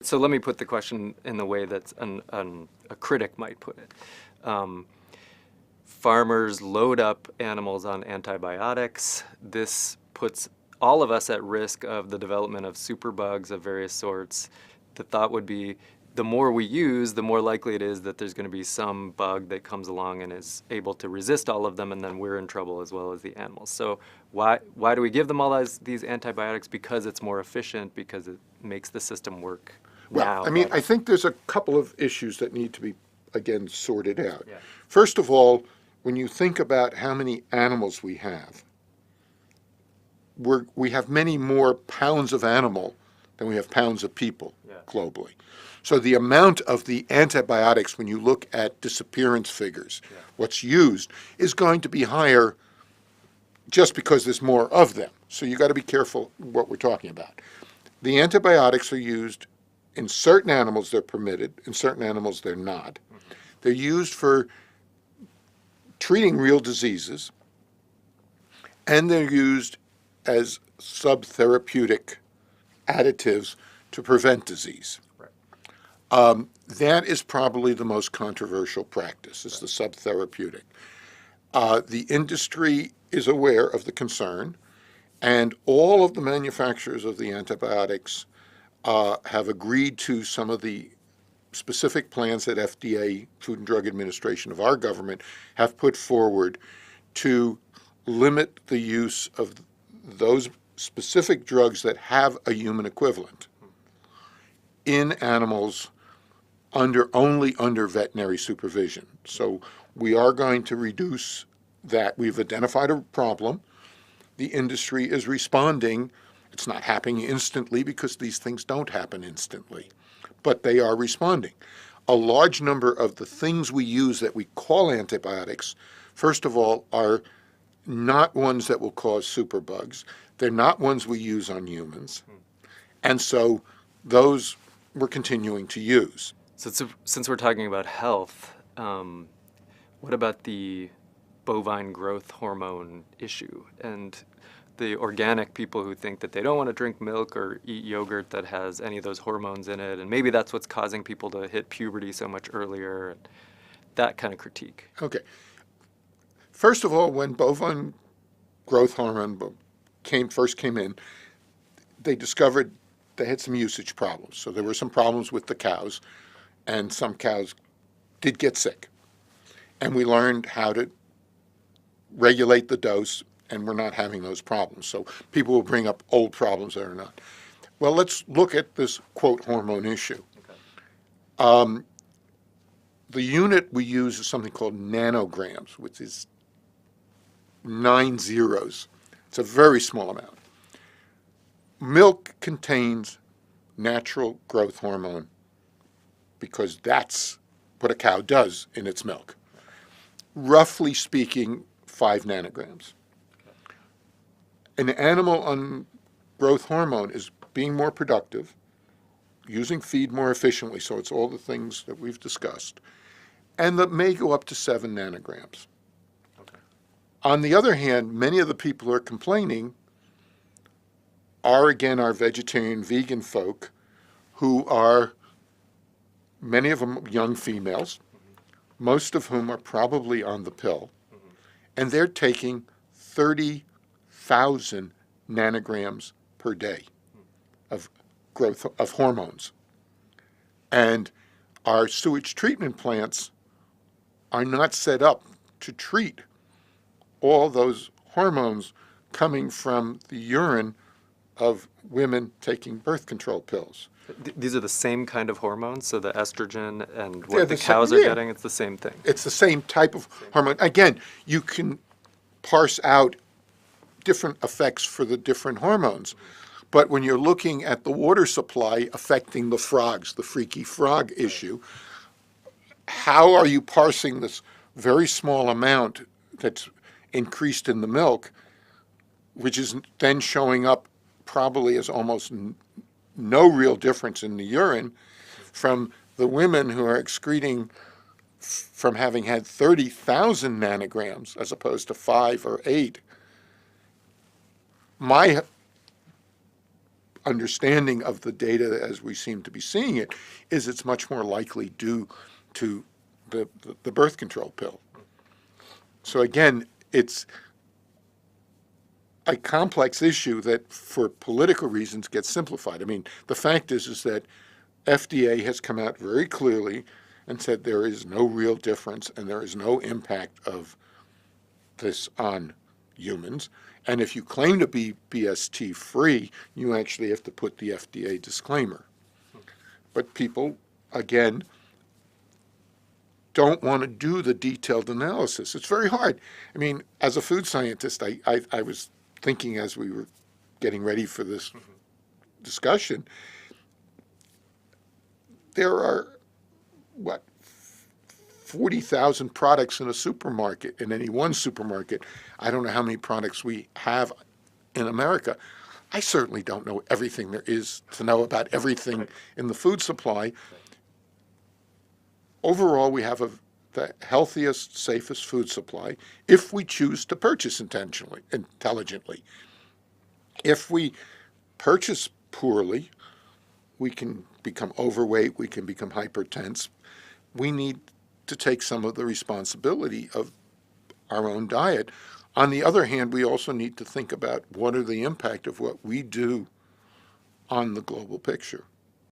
So let me put the question in the way that a critic might put it. Farmers load up animals on antibiotics. This puts all of us at risk of the development of superbugs of various sorts. The thought would be the more we use, the more likely it is that there's going to be some bug that comes along and is able to resist all of them, and then we're in trouble as well as the animals. So why do we give them all these antibiotics? Because it's more efficient, because it makes the system work now. Well, I mean, I think there's a couple of issues that need to be, again, sorted out. Yeah. First of all, when you think about how many animals we have, we have many more pounds of animal than we have pounds of people globally. So the amount of the antibiotics, when you look at disappearance figures, what's used, is going to be higher just because there's more of them. So you got to be careful what we're talking about. The antibiotics are used in certain animals, they're permitted. In certain animals, they're not. They're used for treating real diseases, and they're used as subtherapeutic additives to prevent disease. That is probably the most controversial practice, is the subtherapeutic. The industry is aware of the concern, and all of the manufacturers of the antibiotics have agreed to some of the specific plans that FDA, Food and Drug Administration of our government, have put forward to limit the use of those specific drugs that have a human equivalent in animals only under veterinary supervision. So we are going to reduce that. We've identified a problem. The industry is responding. It's not happening instantly because these things don't happen instantly, but they are responding. A large number of the things we use that we call antibiotics, first of all, are not ones that will cause superbugs. They're not ones we use on humans. And so those we're continuing to use. So since we're talking about health, what about the bovine growth hormone issue and the organic people who think that they don't want to drink milk or eat yogurt that has any of those hormones in it, and maybe that's what's causing people to hit puberty so much earlier, and that kind of critique? Okay. First of all, when bovine growth hormone first came in, they discovered they had some usage problems. So there were some problems with the cows, and some cows did get sick. And we learned how to regulate the dose, and we're not having those problems. So people will bring up old problems that are not. Well, let's look at this, quote, hormone issue. Okay. The unit we use is something called nanograms, which is 9 zeros. It's a very small amount. Milk contains natural growth hormone because that's what a cow does in its milk. Roughly speaking, 5 nanograms. An animal on growth hormone is being more productive, using feed more efficiently, so it's all the things that we've discussed, and that may go up to 7 nanograms. Okay. On the other hand, many of the people who are complaining are, again, our vegetarian, vegan folk, who are, many of them young females, most of whom are probably on the pill, and they're taking 30,000 nanograms per day of growth of hormones. And our sewage treatment plants are not set up to treat all those hormones coming from the urine of women taking birth control pills. These are the same kind of hormones, so the estrogen and what the cows are getting, it's the same thing. It's the same type of hormone. Again, you can parse out different effects for the different hormones. But when you're looking at the water supply affecting the frogs, the freaky frog issue, how are you parsing this very small amount that's increased in the milk, which is then showing up probably as almost no real difference in the urine from the women who are excreting from having had 30,000 nanograms as opposed to 5 or 8. My understanding of the data as we seem to be seeing it is it's much more likely due to the birth control pill. So again, it's a complex issue that for political reasons gets simplified. I mean, the fact is that FDA has come out very clearly and said there is no real difference and there is no impact of this on humans. And if you claim to be BST free, you actually have to put the FDA disclaimer. But people, again, don't want to do the detailed analysis. It's very hard. I mean, as a food scientist, I was thinking as we were getting ready for this discussion, there are, 40,000 products in a supermarket, in any one supermarket. I don't know how many products we have in America. I certainly don't know everything there is to know about everything in the food supply. Overall, we have the healthiest, safest food supply if we choose to purchase intelligently. If we purchase poorly, we can become overweight, we can become hypertense. We need to take some of the responsibility of our own diet. On the other hand, we also need to think about what are the impact of what we do on the global picture.